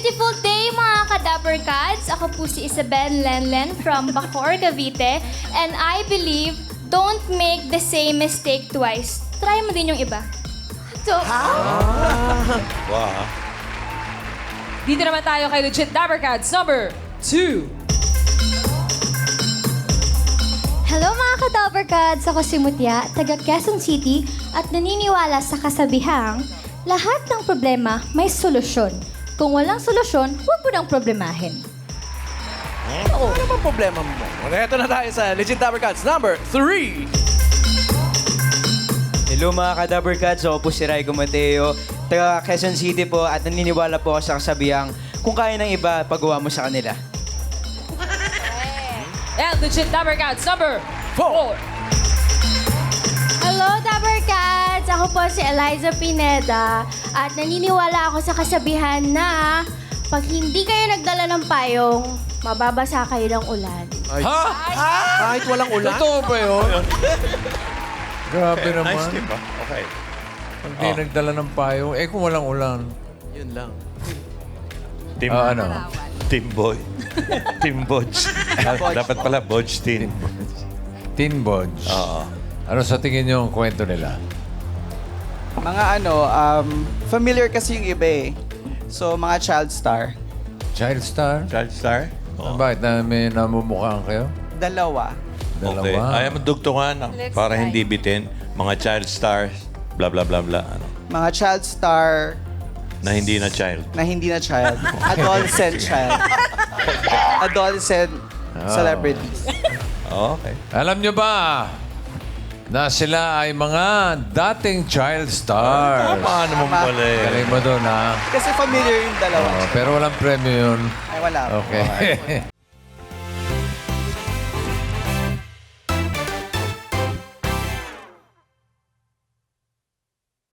beautiful day mga Kadaper Cats. Ako po si Isabel Lenlen from Bacoor, Cavite. And I believe, don't make the same mistake twice. Try mo din yung iba. So, Wow. Dito naman tayo kay Legit Dapper Cats number 2. hello mga Kadaper Cats. Ako si Mutya, taga Quezon City at naniniwala sa kasabihang lahat ng problema may solusyon. Kung walang solusyon, huwag mo nang problemahin. Ano naman problema mo? Ito na tayo sa Legit Dapper Cats number 3. Hello mga Kadaper Cats, ako po si Raiko Mateo, taga Quezon City po at naniniwala po ako sa kasabihang kung kaya ng iba, pagawa mo sa kanila. And Legit Dapper Cats number 4. Hello, Dapper Cats! Ako po si Eliza Pineda at naniniwala ako sa kasabihan na pag hindi kayo nagdala ng payong, mababasa kayo ng ulan. Kahit walang ulan? Totoo ba yun? Grabe naman. Nice tip, ah. Okay. Pag di nagdala ng payong, kung walang ulan. Yun lang. Team, Ano? Team Boy. Team Bodge. Dapat pala Bodge Team. Teen Bodge. Oo. Ano sa tingin niyo ang kwento nila? Mga familiar kasi yung iba eh. So, mga child star. Child star? Child Star? Oo. Bakit na may namumukhaan kayo? Dalawa. Okay. Dalawa. Ayaw mo dugtungan para hindi bitin. Mga child stars, bla bla bla bla. Ano, Mga child star na hindi na child. na hindi na child. Adolescent child. Adolescent celebrities. Okay. Alam niyo ba na sila ay mga dating child stars? Tama naman pala eh. Galing mo doon, ha? Kasi familiar yung dalawa. Pero walang premyo yun. Ay, wala. Okay.